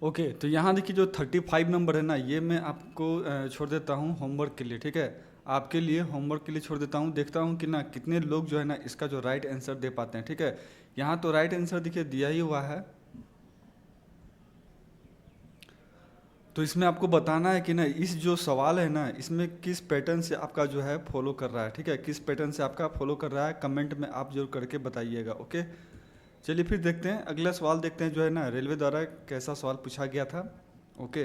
Okay, तो यहाँ देखिए जो 35 नंबर है ना, ये मैं आपको छोड़ देता हूँ होमवर्क के लिए, ठीक है। आपके लिए होमवर्क के लिए छोड़ देता हूँ, देखता हूँ कि ना कितने लोग जो है ना इसका जो राइट आंसर दे पाते हैं, ठीक है। यहाँ तो राइट आंसर देखिए दिया ही हुआ है। तो इसमें आपको बताना है कि ना इस जो सवाल है ना इसमें किस पैटर्न से आपका जो है फॉलो कर रहा है, ठीक है। किस पैटर्न से आपका फॉलो कर रहा है, कमेंट में आप जरूर करके बताइएगा, ओके। चलिए फिर देखते हैं अगला सवाल, देखते हैं जो है ना रेलवे द्वारा कैसा सवाल पूछा गया था। ओके,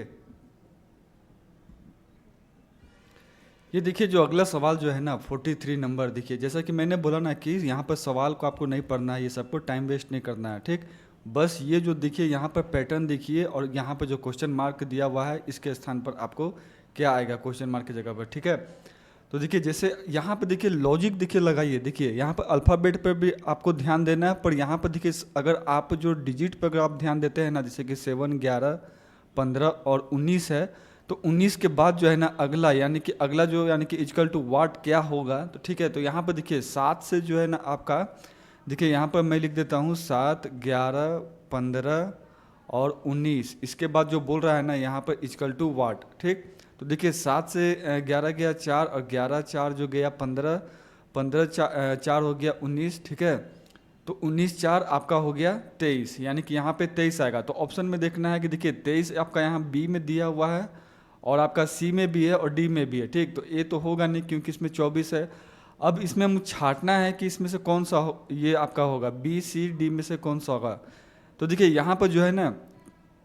ये देखिए जो अगला सवाल जो है ना 43 नंबर, देखिए जैसा कि मैंने बोला ना कि यहाँ पर सवाल को आपको नहीं पढ़ना है, ये सबको टाइम वेस्ट नहीं करना है, ठीक। बस ये जो देखिए यहाँ पर पैटर्न देखिए और यहाँ पर जो क्वेश्चन मार्क दिया हुआ है इसके स्थान पर आपको क्या आएगा क्वेश्चन मार्क की जगह पर, ठीक है। तो देखिए जैसे यहाँ पर देखिए लॉजिक देखिए लगाइए, देखिए यहाँ पर अल्फ़ाबेट पर भी आपको ध्यान देना है, पर यहाँ पर देखिए अगर आप जो डिजिट पर अगर आप ध्यान देते हैं ना, जैसे कि 7, 11, 15 और 19 है, तो 19 के बाद जो है ना अगला यानी कि अगला जो यानी कि इक्वल टू वाट क्या होगा, तो ठीक है। तो यहाँ पर देखिए 7 से जो है ना आपका देखिए यहाँ पर मैं लिख देता हूँ 7, 11, 15 और 19, इसके बाद जो बोल रहा है ना यहाँ पर इक्वल टू वाट, ठीक। तो देखिए 7 से 11 गया 4 और 11 4 जो गया 15, 15 4 हो गया 19, ठीक है। तो 19 4 आपका हो गया 23, यानी कि यहाँ पे 23 आएगा। तो ऑप्शन में देखना है कि देखिए 23 आपका यहाँ बी में दिया हुआ है और आपका सी में भी है और डी में भी है, ठीक। तो ए तो होगा नहीं क्योंकि इसमें 24 है। अब इसमें हम छांटना है कि इसमें से कौन सा ये आपका होगा, बी सी डी में से कौन सा होगा। तो देखिए यहाँ पर जो है ना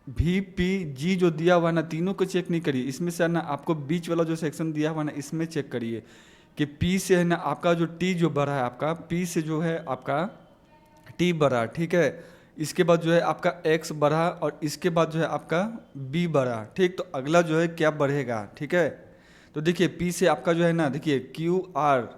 भी पी जी जो दिया हुआ है ना, तीनों को चेक नहीं करिए, इसमें से है ना आपको बीच वाला जो सेक्शन दिया हुआ है ना इसमें चेक करिए कि पी से है ना आपका जो टी जो बढ़ा है, आपका पी से जो है आपका टी बढ़ा, ठीक है। इसके बाद जो है आपका एक्स बढ़ा और इसके बाद जो है आपका बी बढ़ा, ठीक। तो अगला जो है क्या बढ़ेगा, ठीक है। तो देखिए पी से आपका जो है ना देखिए क्यू आर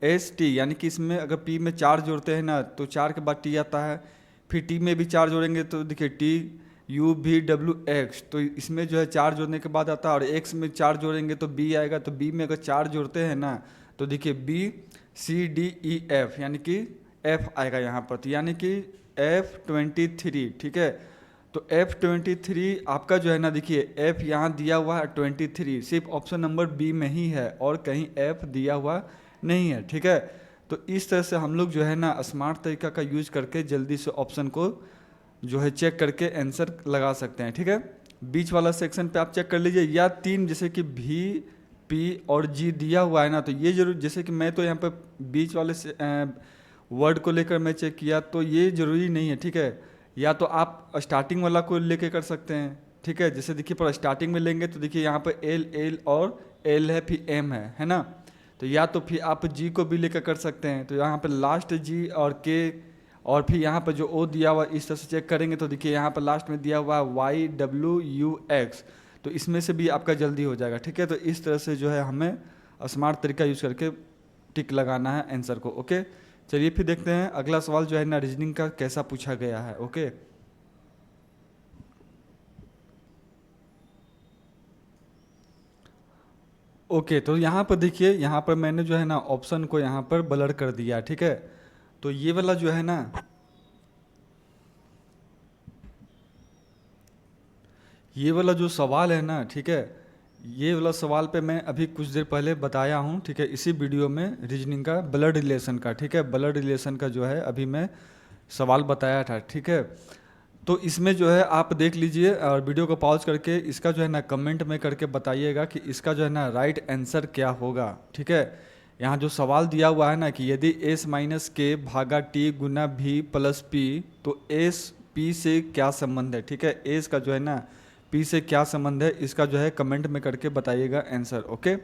एस टी, यानी कि इसमें अगर पी में 4 जोड़ते हैं ना तो 4 के बाद टी आता है, फिर टी में भी 4 जोड़ेंगे तो देखिए टी यू भी डब्ल्यू एक्स, तो इसमें जो है 4 जोड़ने के बाद आता है, और एक्स में 4 जोड़ेंगे तो बी आएगा। तो बी में अगर 4 जोड़ते हैं ना तो देखिए B C D E F, यानी कि एफ आएगा यहाँ पर, तो यानी कि F23, ठीक है। तो F23 आपका जो है ना देखिए F यहाँ दिया हुआ है 23, सिर्फ ऑप्शन नंबर बी में ही है और कहीं F दिया हुआ नहीं है, ठीक है। तो इस तरह से हम लोग जो है ना स्मार्ट तरीका का यूज करके जल्दी से ऑप्शन को जो है चेक करके आंसर लगा सकते हैं, ठीक है। बीच वाला सेक्शन पे आप चेक कर लीजिए, या 3 जैसे कि भी पी और जी दिया हुआ है ना, तो ये जरूर, जैसे कि मैं तो यहाँ पे बीच वाले से वर्ड को लेकर मैं चेक किया तो ये जरूरी नहीं है, ठीक है। या तो आप स्टार्टिंग वाला को लेके कर सकते हैं, ठीक है। जैसे देखिए पर स्टार्टिंग में लेंगे तो देखिए यहाँ पर एल एल और एल है फिर एम है ना। तो या तो फिर आप जी को भी लेकर कर सकते हैं, तो यहाँ पर लास्ट जी और के, और फिर यहाँ पर जो ओ दिया हुआ इस तरह से चेक करेंगे तो देखिए यहाँ पर लास्ट में दिया हुआ है वाई डब्ल्यू यू एक्स, तो इसमें से भी आपका जल्दी हो जाएगा, ठीक है। तो इस तरह से जो है हमें स्मार्ट तरीका यूज़ करके टिक लगाना है आंसर को, ओके। चलिए फिर देखते हैं अगला सवाल जो है ना रीजनिंग का कैसा पूछा गया है, ओके। ओके, तो यहाँ पर देखिए, यहाँ पर मैंने जो है ना ऑप्शन को यहाँ पर ब्लर कर दिया, ठीक है। तो ये वाला जो है ना, ये वाला जो सवाल है ना, ठीक है, ये वाला सवाल पे मैं अभी कुछ देर पहले बताया हूँ, ठीक है, इसी वीडियो में रीजनिंग का ब्लड रिलेशन का, ठीक है, ब्लड रिलेशन का जो है अभी मैं सवाल बताया था, ठीक है। तो इसमें जो है आप देख लीजिए और वीडियो को पॉज करके इसका जो है ना कमेंट में करके बताइएगा कि इसका जो है ना राइट आंसर क्या होगा, ठीक है। यहाँ जो सवाल दिया हुआ है ना कि यदि एस माइनस के भागा टी गुना भी प्लस पी, तो एस पी से क्या संबंध है, ठीक है। एस का जो है ना पी से क्या संबंध है, इसका जो है कमेंट में करके बताइएगा आंसर, ओके।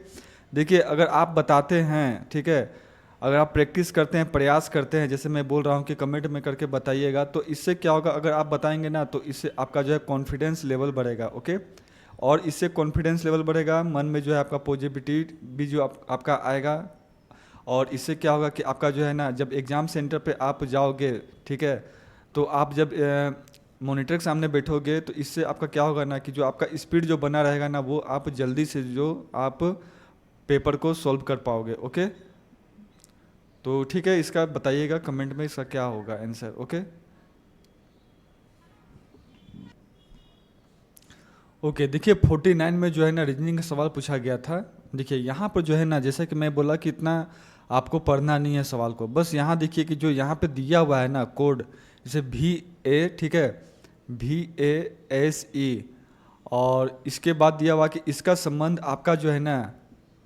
देखिए अगर आप बताते हैं, ठीक है, अगर आप प्रैक्टिस करते हैं, प्रयास करते हैं, जैसे मैं बोल रहा हूँ कि कमेंट में करके बताइएगा, तो इससे क्या होगा, अगर आप बताएंगे ना तो इससे आपका जो है कॉन्फिडेंस लेवल बढ़ेगा, ओके। और इससे कॉन्फिडेंस लेवल बढ़ेगा, मन में जो है आपका पॉजिटिविटी भी जो आपका आएगा। और इससे क्या होगा कि आपका जो है ना जब एग्ज़ाम सेंटर पे आप जाओगे, ठीक है, तो आप जब मॉनिटर के सामने बैठोगे तो इससे आपका क्या होगा ना कि जो आपका स्पीड जो बना रहेगा ना, वो आप जल्दी से जो आप पेपर को सॉल्व कर पाओगे, ओके। तो ठीक है, इसका बताइएगा कमेंट में इसका क्या होगा आंसर, ओके। ओके, देखिए 49 में जो है ना रीजनिंग का सवाल पूछा गया था। देखिए यहाँ पर जो है ना, जैसा कि मैं बोला कि इतना आपको पढ़ना नहीं है सवाल को, बस यहाँ देखिए कि जो यहाँ पे दिया हुआ है ना कोड, जैसे VA, ठीक है, VASE, और इसके बाद दिया हुआ कि इसका संबंध आपका जो है ना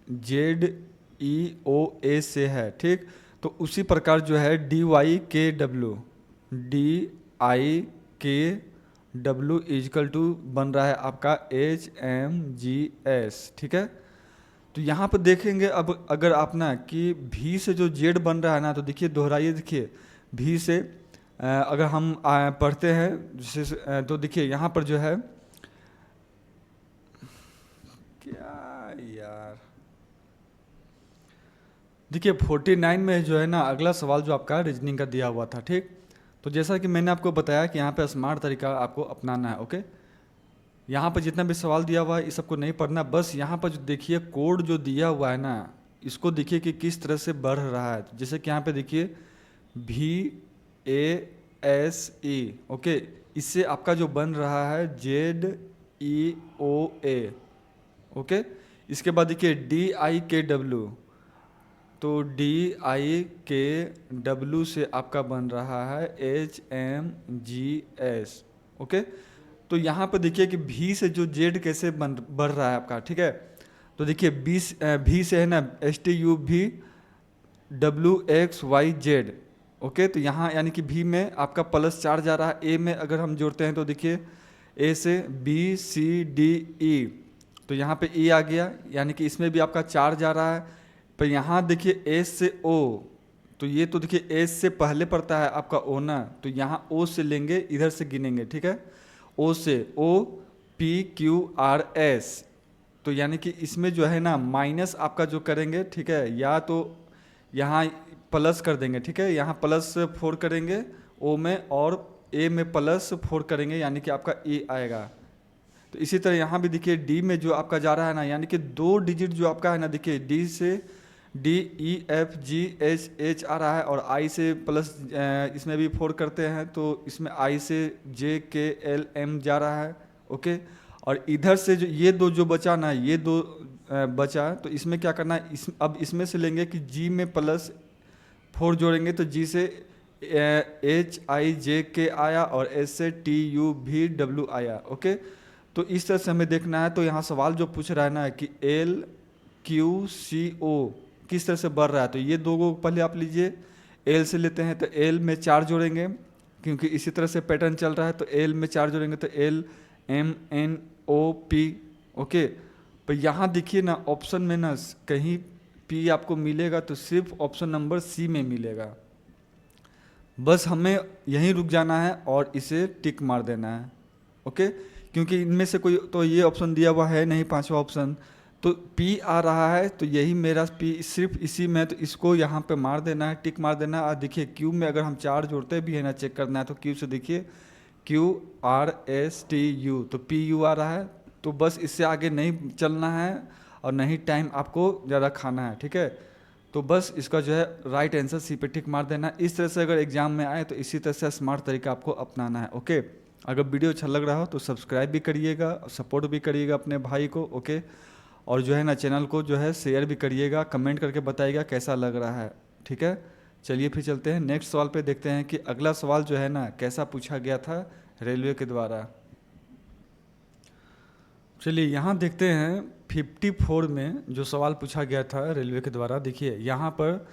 ZEOA से है, ठीक। तो उसी प्रकार जो है DYKW इजकल टू बन रहा है आपका HMGS, ठीक है। तो यहाँ पर देखेंगे अब अगर आप ना कि V से जो Z बन रहा है ना, तो देखिए दोहराइए, देखिए V से अगर हम पढ़ते हैं तो देखिए यहाँ पर जो है क्या यार, देखिए 49 में जो है ना अगला सवाल जो आपका रीजनिंग का दिया हुआ था, ठीक। तो जैसा कि मैंने आपको बताया कि यहाँ पे स्मार्ट तरीका आपको अपनाना है, ओके। यहाँ पर जितना भी सवाल दिया हुआ है इस सबको नहीं पढ़ना, बस यहाँ पर जो देखिए कोड जो दिया हुआ है ना, इसको देखिए कि किस तरह से बढ़ रहा है। जैसे कि यहाँ पे देखिए VASE, ओके, इससे आपका जो बन रहा है ZEOA, ओके। इसके बाद देखिए DIKW, तो DIKW से आपका बन रहा है HMGS, ओके। तो यहाँ पर देखिए कि V से जो Z कैसे बढ़ रहा है आपका, ठीक है। तो देखिए V से है ना STUVWXYZ, ओके। तो यहाँ यानी कि V में आपका प्लस 4 जा रहा है, A में अगर हम जोड़ते हैं तो देखिए A से BCDE, तो यहाँ पे E आ गया, यानी कि इसमें भी आपका 4 जा रहा है। पर यहाँ देखिए S से O, तो ये तो देखिए S से पहले पड़ता है आपका O ना, तो यहाँ O से लेंगे, इधर से गिनेंगे, ठीक है। O से OPQRS, तो यानी कि इसमें जो है ना माइनस आपका जो करेंगे, ठीक है, या तो यहाँ प्लस कर देंगे, ठीक है, यहाँ +4 करेंगे O में, और A में +4 करेंगे, यानी कि आपका E आएगा। तो इसी तरह यहाँ भी देखिए D में जो आपका जा रहा है ना, यानी कि 2 डिजिट जो आपका है ना, देखिए D से DEFGH आ रहा है, और I से प्लस इसमें भी 4 करते हैं, तो इसमें I से JKLM जा रहा है, ओके। और इधर से जो ये दो जो बचा ना, ये दो बचा, तो इसमें क्या करना है, अब इसमें से लेंगे कि G में +4 जोड़ेंगे, तो G से HIJK आया, और S से TUVW आया, ओके। तो इस तरह से हमें देखना है। तो यहाँ सवाल जो पूछ रहा है ना कि LQCO किस तरह से बढ़ रहा है, तो ये दो को पहले आप लीजिए, L से लेते हैं, तो L में 4 जोड़ेंगे, क्योंकि इसी तरह से पैटर्न चल रहा है, तो L में 4 जोड़ेंगे, तो LMNOP, ओके। पर यहाँ देखिए ना ऑप्शन में ना कहीं P आपको मिलेगा तो सिर्फ ऑप्शन नंबर C में मिलेगा। बस हमें यहीं रुक जाना है और इसे टिक मार देना है, ओके। क्योंकि इनमें से कोई तो ये ऑप्शन दिया हुआ है नहीं, पांचवा ऑप्शन, तो P आ रहा है, तो यही मेरा P सिर्फ इसी में, तो इसको यहाँ पे मार देना है, टिक मार देना है। और देखिए Q में अगर हम 4 जोड़ते भी है ना, चेक करना है, तो Q से देखिए QRSTU, तो PU आ रहा है। तो बस इससे आगे नहीं चलना है और नहीं टाइम आपको ज़्यादा खाना है, ठीक है। तो बस इसका जो है राइट आंसर C पे टिक मार देना है। इस तरह से अगर एग्जाम में आए तो इसी तरह से स्मार्ट तरीका आपको अपनाना है, ओके। अगर वीडियो अच्छा लग रहा हो तो सब्सक्राइब भी करिएगा, सपोर्ट भी करिएगा अपने भाई को, ओके। और जो है ना चैनल को जो है शेयर भी करिएगा, कमेंट करके बताइएगा कैसा लग रहा है, ठीक है। चलिए फिर चलते हैं नेक्स्ट सवाल पे, देखते हैं कि अगला सवाल जो है ना कैसा पूछा गया था रेलवे के द्वारा। चलिए यहाँ देखते हैं 54 में जो सवाल पूछा गया था रेलवे के द्वारा। देखिए यहाँ पर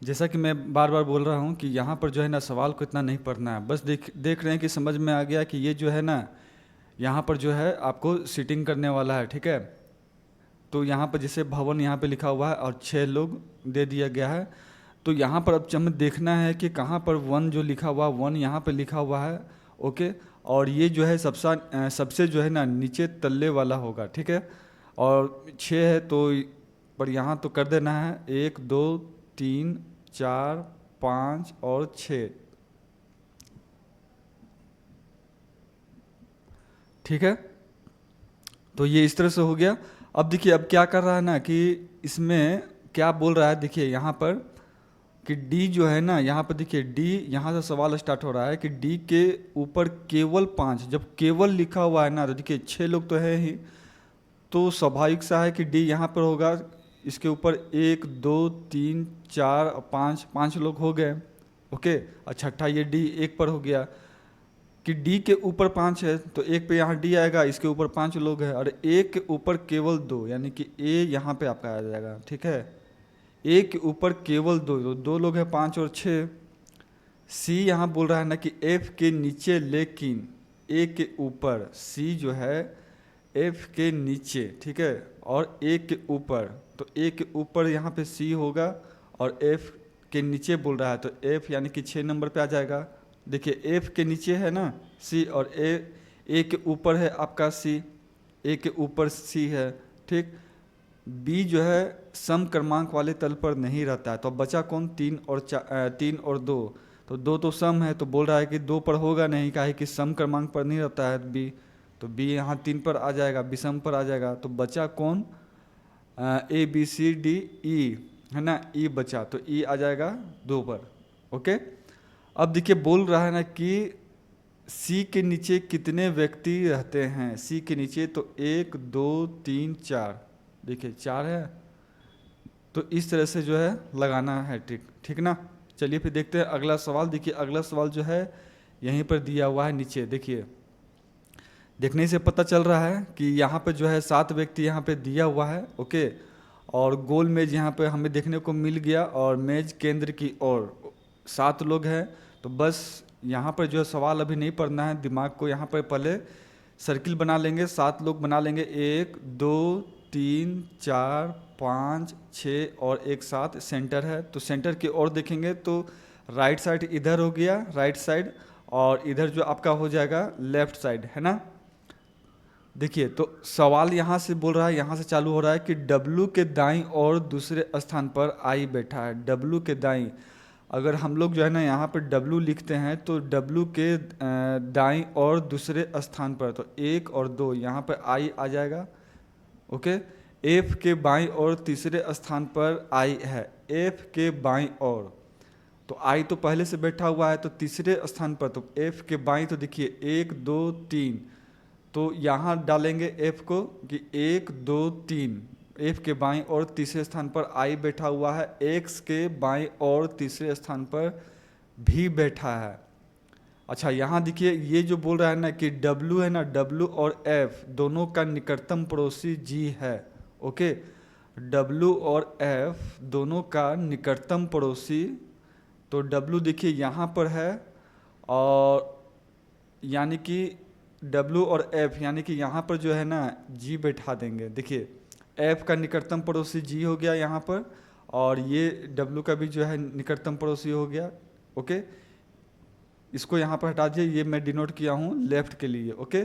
जैसा कि मैं बार बार बोल रहा हूँ कि यहाँ पर जो है ना सवाल को इतना नहीं पढ़ना है, बस देख रहे हैं कि समझ में आ गया कि ये जो है ना यहाँ पर जो है आपको सीटिंग करने वाला है, ठीक है। तो यहाँ पर जैसे भवन यहाँ पे लिखा हुआ है और 6 लोग दे दिया गया है। तो यहाँ पर अब हमें देखना है कि कहाँ पर 1 जो लिखा हुआ 1 यहाँ पे लिखा हुआ है, ओके। और ये जो है सबसे जो है ना नीचे तल्ले वाला होगा, ठीक है। और 6 है तो पर यहाँ तो कर देना है 1 2 3 4 5 और 6, ठीक है। तो ये इस तरह से हो गया। अब देखिए अब क्या कर रहा है ना कि इसमें क्या बोल रहा है, देखिए यहाँ पर कि डी जो है ना, यहाँ पर देखिए डी, यहाँ से सवाल स्टार्ट हो रहा है कि डी के ऊपर केवल 5, जब केवल लिखा हुआ है ना तो देखिए 6 लोग तो है ही, तो स्वाभाविक सा है कि डी यहाँ पर होगा। इसके ऊपर 1 2 3 4 और 5 लोग हो गए। ओके, और छठा ये डी एक पर हो गया कि डी के ऊपर 5 है तो एक पे यहाँ डी आएगा, इसके ऊपर 5 लोग हैं, और एक के ऊपर केवल 2 यानी कि ए यहाँ पे आपका आ जाएगा। ठीक है, एक के ऊपर केवल 2, तो 2 लोग हैं, 5 और 6। सी यहाँ बोल रहा है ना कि एफ के नीचे लेकिन ए के ऊपर, सी जो है एफ के नीचे, ठीक है, और ए के ऊपर, तो ए के ऊपर यहाँ पे सी होगा और एफ के नीचे बोल रहा है तो एफ यानी कि 6 नंबर पे आ जाएगा। देखिए एफ के नीचे है ना सी, और ए के ऊपर है आपका सी, ए के ऊपर सी है। ठीक, बी जो है सम क्रमांक वाले तल पर नहीं रहता है, तो अब बचा कौन, 3 और 2, तो 2 तो सम है, तो बोल रहा है कि 2 पर होगा नहीं, काहे कि सम क्रमांक पर नहीं रहता है बी, तो बी यहाँ 3 पर आ जाएगा, विषम पर आ जाएगा। तो बचा कौन, ए बी सी डी ई, है ना, ई बचा, तो ई आ जाएगा 2 पर। ओके, अब देखिए बोल रहा है ना कि सी के नीचे कितने व्यक्ति रहते हैं, सी के नीचे तो 1 2 3 4, देखिए 4 है, तो इस तरह से जो है लगाना है ट्रिक। ठीक ना, चलिए फिर देखते हैं अगला सवाल। देखिए अगला सवाल जो है यहीं पर दिया हुआ है नीचे, देखिए देखने से पता चल रहा है कि यहाँ पे जो है 7 व्यक्ति यहाँ पे दिया हुआ है। ओके, और गोल मेज यहाँ पे हमें देखने को मिल गया, और मेज केंद्र की ओर 7 लोग हैं। तो बस यहाँ पर जो है सवाल अभी नहीं पढ़ना है, दिमाग को यहाँ पर पहले सर्किल बना लेंगे, 7 लोग बना लेंगे, 1 2 3 4 5 6 और एक साथ सेंटर है, तो सेंटर की ओर देखेंगे तो राइट साइड इधर हो गया, राइट साइड, और इधर जो आपका हो जाएगा लेफ्ट साइड, है ना। देखिए तो सवाल यहाँ से बोल रहा है, यहाँ से चालू हो रहा है कि W के दाईं और दूसरे स्थान पर I बैठा है। W के दाईं, अगर हम लोग जो है ना यहाँ पर W लिखते हैं तो W के दाईं और दूसरे स्थान पर, तो 1 और 2 यहाँ पर I आ जाएगा। ओके, F के बाईं और तीसरे स्थान पर I है, F के बाईं और, तो I तो पहले से बैठा हुआ है, तो तीसरे स्थान पर, तो F के बाईं, तो देखिए 1 2 3, तो यहाँ डालेंगे F को कि 1 2 3, F के बाईं और तीसरे स्थान पर I बैठा हुआ है, X के बाईं और तीसरे स्थान पर भी बैठा है। अच्छा, यहाँ देखिए ये जो बोल रहा है ना कि W है ना, W और F दोनों का निकटतम पड़ोसी G है। ओके, W और F दोनों का निकटतम पड़ोसी, तो W देखिए यहाँ पर है, और यानी कि W और F यानी कि यहाँ पर जो है ना G बैठा देंगे। देखिए F का निकटतम पड़ोसी G हो गया यहाँ पर, और ये W का भी जो है निकटतम पड़ोसी हो गया। ओके, इसको यहाँ पर हटा दिए, ये मैं डिनोट किया हूँ लेफ्ट के लिए। ओके,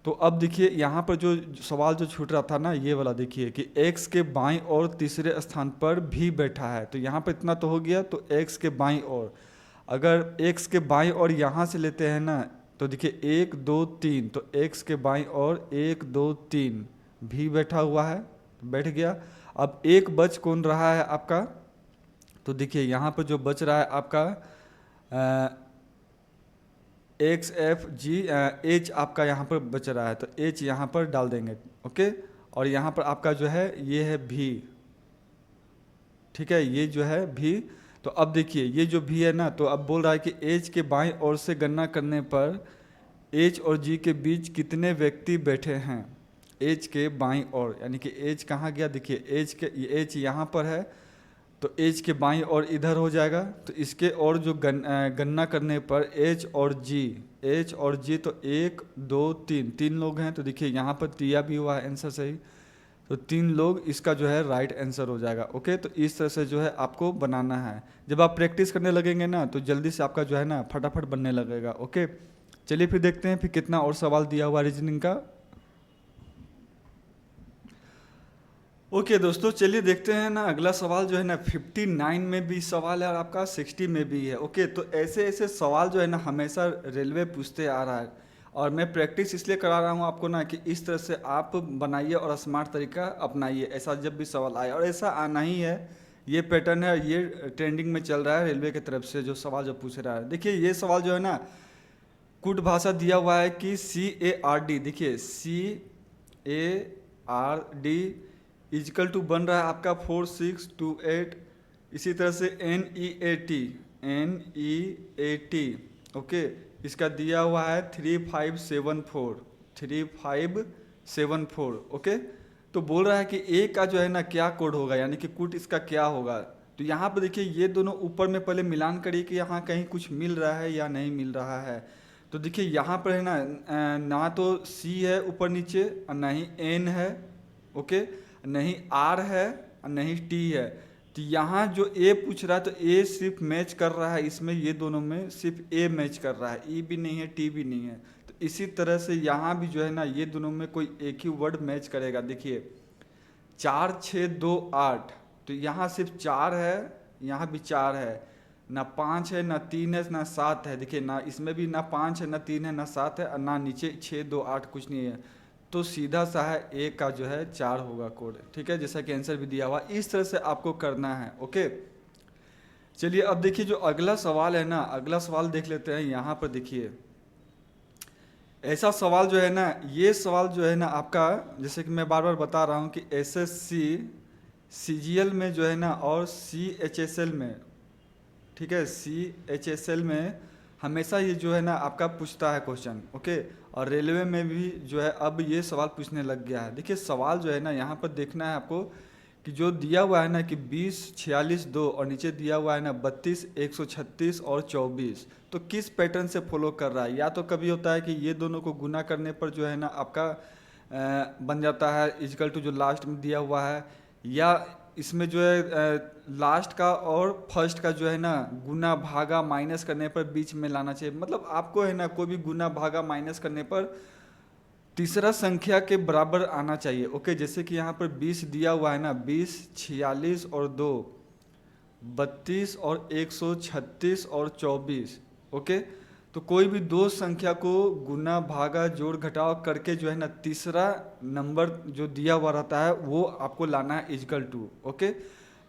तो अब देखिए यहाँ पर जो सवाल जो छूट रहा था ना ये वाला, देखिए कि x के बाईं और तीसरे स्थान पर भी बैठा है, तो यहाँ पर इतना तो हो गया, तो x के बाईं और, अगर x के बाईं और यहाँ से लेते हैं ना तो देखिए 1 2 3, तो x के बाईं और 1 2 3 भी बैठा हुआ है, तो बैठ गया। अब एक बच कौन रहा है आपका, तो देखिए यहाँ पर जो बच रहा है आपका एक्स एफ जी एच आपका यहाँ पर बच रहा है, तो एच यहाँ पर डाल देंगे। ओके, और यहाँ पर आपका जो है ये है भी, ठीक है, ये जो है भी। तो अब देखिए ये जो भी है ना, तो अब बोल रहा है कि एच के बाईं ओर से गणना करने पर एच और जी के बीच कितने व्यक्ति बैठे हैं। एच के बाईं ओर यानी कि एच कहाँ गया, देखिए एच यहाँ पर है, तो एच के बाईं ओर इधर हो जाएगा, तो इसके और जो गणना करने पर एच और जी, तो 1 2 3 लोग हैं, तो देखिए यहाँ पर दिया भी हुआ है आंसर सही, तो 3 लोग इसका जो है राइट आंसर हो जाएगा। ओके, तो इस तरह से जो है आपको बनाना है, जब आप प्रैक्टिस करने लगेंगे ना तो जल्दी से आपका जो है ना फटाफट बनने लगेगा। ओके, चलिए फिर देखते हैं फिर कितना और सवाल दिया हुआ रीजनिंग का। ओके दोस्तों, चलिए देखते हैं ना अगला सवाल जो है ना 59 में भी सवाल है और आपका 60 में भी है। ओके, तो ऐसे ऐसे सवाल जो है ना हमेशा रेलवे पूछते आ रहा है, और मैं प्रैक्टिस इसलिए करा रहा हूँ आपको ना कि इस तरह से आप बनाइए और स्मार्ट तरीका अपनाइए, ऐसा जब भी सवाल आए, और ऐसा आना ही है, ये पैटर्न है, ये ट्रेंडिंग में चल रहा है रेलवे की तरफ से जो सवाल जो पूछ रहा है। देखिए ये सवाल जो है ना, कूट भाषा दिया हुआ है कि CARD, देखिए CARD इजकल टू बन रहा है आपका 4628। इसी तरह से NEAT ओके, इसका दिया हुआ है 3574 ओके। तो बोल रहा है कि ए का जो है ना क्या कोड होगा, यानी कि कूट इसका क्या होगा। तो यहाँ पर देखिए ये दोनों ऊपर में पहले मिलान करिए कि यहाँ कहीं कुछ मिल रहा है या नहीं मिल रहा है। तो देखिए यहाँ पर है ना, ना तो C है ऊपर नीचे और ना ही N है ओके, नहीं R है और नहीं T है। तो यहाँ जो A पूछ रहा है तो A सिर्फ मैच कर रहा है, इसमें ये दोनों में सिर्फ A मैच कर रहा है, E भी नहीं है T भी नहीं है। तो इसी तरह से यहाँ भी जो है ना ये दोनों में कोई एक ही वर्ड मैच करेगा। देखिए 4 6 2 8, तो यहाँ सिर्फ 4 है, यहाँ भी 4 है, ना 5 है ना 3 है ना 7 है। देखिए ना इसमें भी ना 5 है ना 3 है ना 7 है और ना नीचे 6 2 8 कुछ नहीं है। तो सीधा सा है ए का जो है 4 होगा कोड, ठीक है, जैसा कि आंसर भी दिया हुआ। इस तरह से आपको करना है ओके। चलिए अब देखिए जो अगला सवाल है ना, अगला सवाल देख लेते हैं। यहाँ पर देखिए ऐसा सवाल जो है ना, ये सवाल जो है ना आपका, जैसे कि मैं बार बार बता रहा हूँ कि SSC CGL में जो है ना और CHSL में, ठीक है, CHSL में हमेशा ये जो है ना आपका पूछता है क्वेश्चन ओके। और रेलवे में भी जो है अब ये सवाल पूछने लग गया है। देखिए सवाल जो है ना यहाँ पर देखना है आपको कि जो दिया हुआ है ना कि 20 46 2 और नीचे दिया हुआ है ना 32 136 और 24, तो किस पैटर्न से फॉलो कर रहा है। या तो कभी होता है कि ये दोनों को गुना करने पर जो है ना आपका बन जाता है इजकल टू जो लास्ट में दिया हुआ है, या इसमें जो है लास्ट का और फर्स्ट का जो है ना गुना भागा माइनस करने पर बीच में लाना चाहिए। मतलब आपको है ना कोई भी गुना भागा माइनस करने पर तीसरा संख्या के बराबर आना चाहिए ओके। जैसे कि यहाँ पर 20 दिया हुआ है ना, 20 46 और 2 32 और 136 और 24 ओके। तो कोई भी दो संख्या को गुना भागा जोड़ घटाव करके जो है ना तीसरा नंबर जो दिया हुआ रहता है वो आपको लाना है इजकल टू ओके।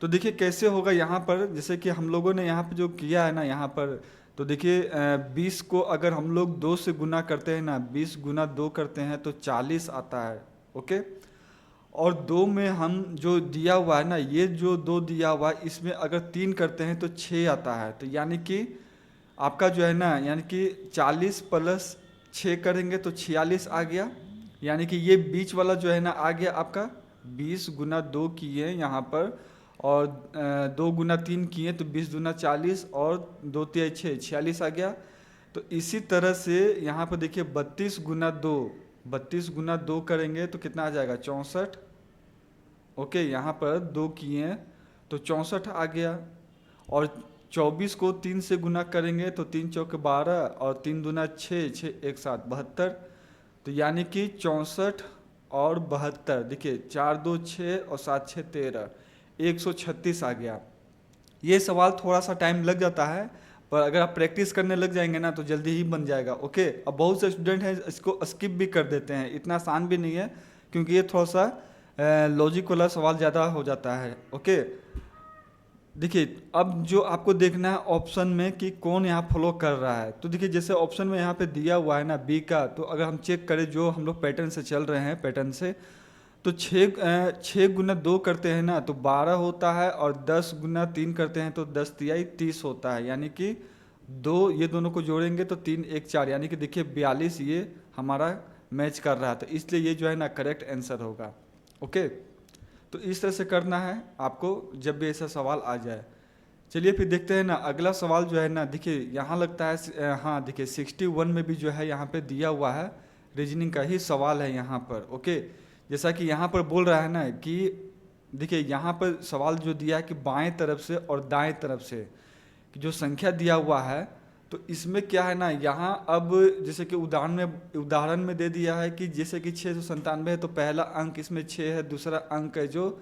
तो देखिए कैसे होगा यहाँ पर, जैसे कि हम लोगों ने यहाँ पर जो किया है ना यहाँ पर, तो देखिए 20 को अगर हम लोग 2 से गुना करते हैं ना, 20 गुना 2 करते हैं तो 40 आता है ओके। और 2 में हम जो दिया हुआ है ना, ये जो 2 दिया हुआ है इसमें अगर 3 करते हैं तो 6 आता है। तो यानी कि आपका जो है ना, यानी कि 40 प्लस 6 करेंगे तो 46 आ गया। यानी कि ये बीच वाला जो है ना आ गया आपका 20 गुना 2 किए यहाँ पर, और 2 गुना 3 किए तो 20 दूना 40 और 2 3 6 46 आ गया। तो इसी तरह से यहाँ पर देखिए 32 गुना 2 करेंगे तो कितना आ जाएगा 64 ओके। यहाँ पर 2 किए तो 64 आ गया। और 24 को 3 से गुना करेंगे तो 3 चौके 12 और 3 दूना 6 6 1 7 72। तो यानी कि 64 और 72, देखिए 4 2 6 और 7 6 13, 136 आ गया। ये सवाल थोड़ा सा टाइम लग जाता है, पर अगर आप प्रैक्टिस करने लग जाएंगे ना तो जल्दी ही बन जाएगा ओके। अब बहुत से स्टूडेंट हैं इसको स्किप भी कर देते हैं, इतना आसान भी नहीं है क्योंकि ये थोड़ा सा लॉजिक वाला सवाल ज़्यादा हो जाता है ओके। देखिए अब जो आपको देखना है ऑप्शन में कि कौन यहाँ फॉलो कर रहा है। तो देखिए जैसे ऑप्शन में यहाँ पे दिया हुआ है ना बी का, तो अगर हम चेक करें जो हम लोग पैटर्न से चल रहे हैं पैटर्न से, तो 6 गुना 2 करते हैं ना तो 12 होता है, और 10 गुना 3 करते हैं तो 10 तिहाई 30 होता है। यानी कि 2 ये दोनों को जोड़ेंगे तो 3 1 4, यानी कि देखिए 42 ये हमारा मैच कर रहा था, तो इसलिए ये जो है ना करेक्ट आंसर होगा ओके। तो इस तरह से करना है आपको जब भी ऐसा सवाल आ जाए। चलिए फिर देखते हैं ना अगला सवाल जो है ना, देखिए यहाँ लगता है हाँ देखिए 61 में भी जो है यहाँ पे दिया हुआ है रीजनिंग का ही सवाल है यहाँ पर ओके। जैसा कि यहाँ पर बोल रहा है ना कि देखिए यहाँ पर सवाल जो दिया है कि बाएं तरफ से और दाएं तरफ से कि जो संख्या दिया हुआ है, तो इसमें क्या है ना, यहाँ अब जैसे कि उदाहरण में दे दिया है कि जैसे कि 697 है तो पहला अंक इसमें 6 है, दूसरा अंक है जो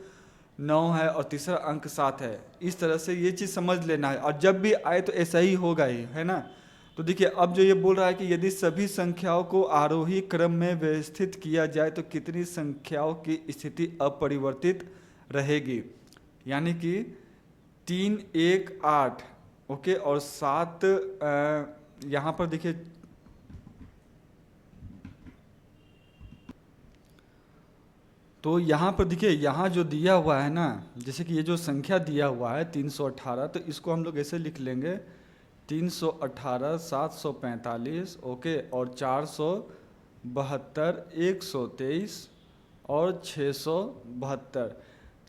9 है और तीसरा अंक 7 है। इस तरह से ये चीज़ समझ लेना है, और जब भी आए तो ऐसा ही होगा ही, है ना। तो देखिए अब जो ये बोल रहा है कि यदि सभी संख्याओं को आरोही क्रम में व्यवस्थित किया जाए तो कितनी संख्याओं की स्थिति अपरिवर्तित रहेगी। यानी कि 3 1 8, ओके, और 7 यहाँ पर देखिए, तो यहाँ पर देखिए, यहाँ जो दिया हुआ है ना, जैसे कि ये जो संख्या दिया हुआ है 318, तो इसको हम लोग ऐसे लिख लेंगे 318 745, ओके, और 472 123 और 672।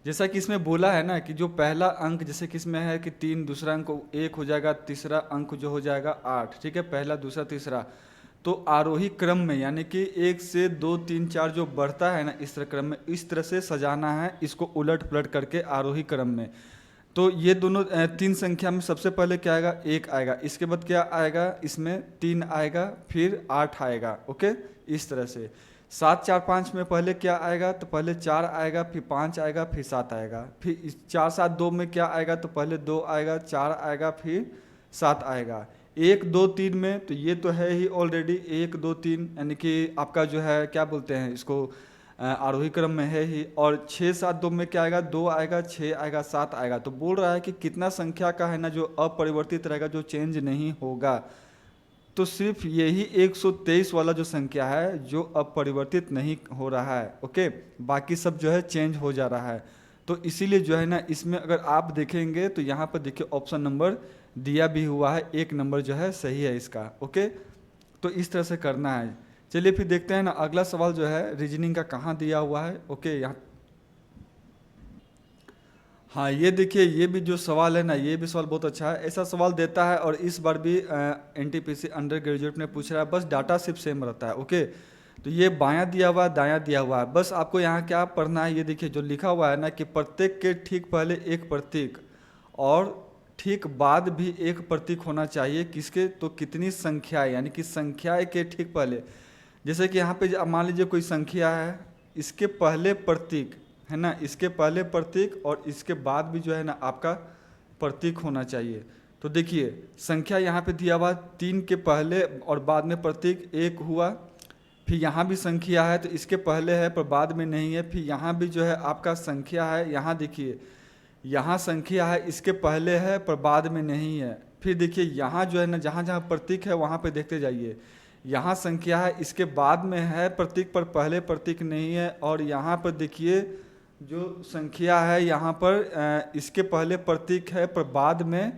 जैसा कि इसमें बोला है ना कि जो पहला अंक, जैसे कि इसमें है कि 3, दूसरा अंक 1 हो जाएगा, तीसरा अंक जो हो जाएगा 8, ठीक है, पहला दूसरा तीसरा। तो आरोही क्रम में, यानी कि 1 से 2 3 4 जो बढ़ता है ना, इस तरह क्रम में, इस तरह से सजाना है इसको, उलट पुलट करके आरोही क्रम में। तो ये दोनों 3 संख्या में सबसे पहले क्या आएगा, 1 आएगा, इसके बाद क्या आएगा, इसमें 3 आएगा, फिर 8 आएगा, ओके, इस तरह से। 7 4 5 में पहले क्या आएगा, तो पहले 4 आएगा, फिर 5 आएगा, फिर 7 आएगा, फिर 4 7 2 में क्या आएगा, तो पहले 2 आएगा, 4 आएगा, फिर 7 आएगा। 1 2 3 में तो ये तो है ही ऑलरेडी 1 2 3, यानी कि आपका जो है क्या बोलते हैं इसको, आरोही क्रम में है ही। और 6 7 2 में क्या आएगा, 2 आएगा, 6 आएगा, 7 आएगा। तो बोल रहा है कि कितना संख्या का है ना जो अपरिवर्तित रहेगा, जो चेंज नहीं होगा, तो सिर्फ यही 123 वाला जो संख्या है जो अपरिवर्तित नहीं हो रहा है, ओके, बाकी सब जो है चेंज हो जा रहा है। तो इसीलिए जो है ना इसमें अगर आप देखेंगे तो यहाँ पर देखिए ऑप्शन नंबर दिया भी हुआ है, 1 नंबर जो है सही है इसका, ओके। तो इस तरह से करना है। चलिए फिर देखते हैं ना अगला सवाल जो है रीजनिंग का कहाँ दिया हुआ है, ओके, यहाँ। हाँ, ये देखिए, ये भी जो सवाल है ना, ये भी सवाल बहुत अच्छा है। ऐसा सवाल देता है और इस बार भी एनटीपीसी अंडर ग्रेजुएट में पूछ रहा है, बस डाटा सिर्फ सेम रहता है, ओके। तो ये बायां दिया हुआ है, दायां दिया हुआ है, बस आपको यहाँ क्या पढ़ना है, ये देखिए जो लिखा हुआ है ना कि प्रत्येक के ठीक पहले एक प्रतीक और ठीक बाद भी एक प्रतीक होना चाहिए, किसके, तो कितनी संख्याएं, यानी कि संख्याएं के ठीक पहले। जैसे कि यहाँ पे मान लीजिए कोई संख्या है, इसके पहले प्रतीक है ना, इसके पहले प्रतीक और इसके बाद भी जो है ना आपका प्रतीक होना चाहिए। तो देखिए संख्या यहाँ पे दिया हुआ 3 के पहले और बाद में प्रतीक 1 हुआ, फिर यहाँ भी संख्या है तो इसके पहले है पर बाद में नहीं है, फिर यहाँ भी जो है आपका संख्या है, यहाँ देखिए यहाँ संख्या है, इसके पहले है पर बाद में नहीं है, फिर देखिए यहाँ जो है ना जहाँ जहाँ प्रतीक है वहाँ पे देखते जाइए, यहाँ संख्या है, इसके बाद में है प्रतीक पर पहले प्रतीक नहीं है, और यहाँ पर देखिए जो संख्या है यहाँ पर इसके पहले प्रतीक है पर बाद में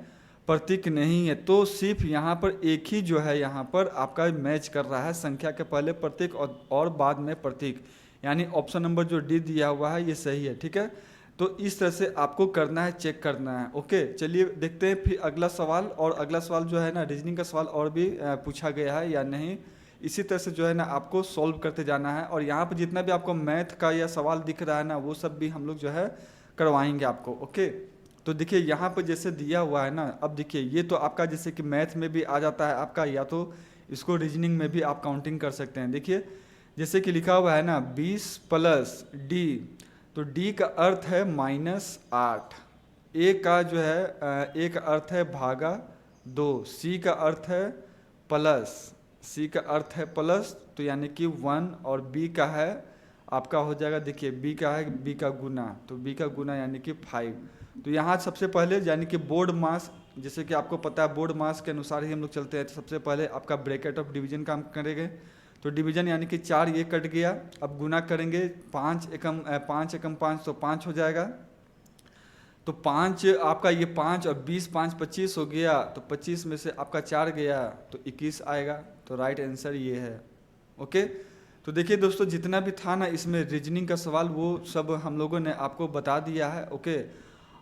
प्रतीक नहीं है। तो सिर्फ यहाँ पर एक ही जो है यहाँ पर आपका मैच कर रहा है, संख्या के पहले प्रतीक और बाद में प्रतीक, यानी ऑप्शन नंबर जो डी दिया हुआ है ये सही है, ठीक है। तो इस तरह से आपको करना है, चेक करना है, ओके। चलिए देखते हैं फिर अगला सवाल, और अगला सवाल जो है ना रीजनिंग का सवाल और भी पूछा गया है या नहीं, इसी तरह से जो है ना आपको सॉल्व करते जाना है। और यहाँ पर जितना भी आपको मैथ का या सवाल दिख रहा है ना वो सब भी हम लोग जो है करवाएंगे आपको, ओके। तो देखिए यहाँ पर जैसे दिया हुआ है ना, अब देखिए ये तो आपका जैसे कि मैथ में भी आ जाता है आपका, या तो इसको रीजनिंग में भी आप काउंटिंग कर सकते हैं। देखिए जैसे कि लिखा हुआ है ना 20 प्लस डी, तो डी का अर्थ है -8, ए का जो है ए का अर्थ है भागा 2, सी का अर्थ है प्लस, सी का अर्थ है प्लस, तो यानी कि 1, और बी का है आपका हो जाएगा, देखिए बी का है बी का गुना, तो बी का गुना यानी कि 5। तो यहाँ सबसे पहले यानी कि बोर्ड मास, जैसे कि आपको पता है बोर्ड मास के अनुसार ही हम लोग चलते हैं, तो सबसे पहले आपका ब्रैकेट ऑफ डिवीजन काम करेंगे, तो डिवीजन यानी कि 4 ये कट गया, अब गुना करेंगे 5 एकम 5 तो 5 हो जाएगा, तो 5 आपका ये 5 और 20 5 25 हो गया, तो 25 में से आपका 4 गया तो 21 आएगा, तो राइट आंसर ये है, ओके। तो देखिए दोस्तों जितना भी था ना इसमें रीजनिंग का सवाल वो सब हम लोगों ने आपको बता दिया है, ओके।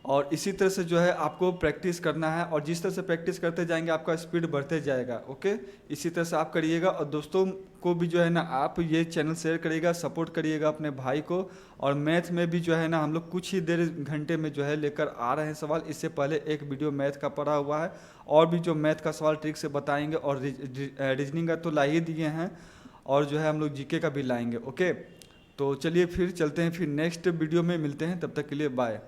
और इसी तरह से जो है आपको प्रैक्टिस करना है, और जिस तरह से प्रैक्टिस करते जाएंगे आपका स्पीड बढ़ते जाएगा, ओके। इसी तरह से आप करिएगा, और दोस्तों को भी जो है ना आप ये चैनल शेयर करिएगा, सपोर्ट करिएगा अपने भाई को। और मैथ में भी जो है ना हम लोग कुछ ही देर घंटे में जो है लेकर आ रहे हैं सवाल, इससे पहले एक वीडियो मैथ का पढ़ा हुआ है, और भी जो मैथ का सवाल ट्रिक से बताएंगे, और रीजनिंग का तो ला ही दिए हैं, और जो है हम लोग जीके का भी लाएंगे, ओके। तो चलिए फिर चलते हैं, फिर नेक्स्ट वीडियो में मिलते हैं, तब तक के लिए बाय।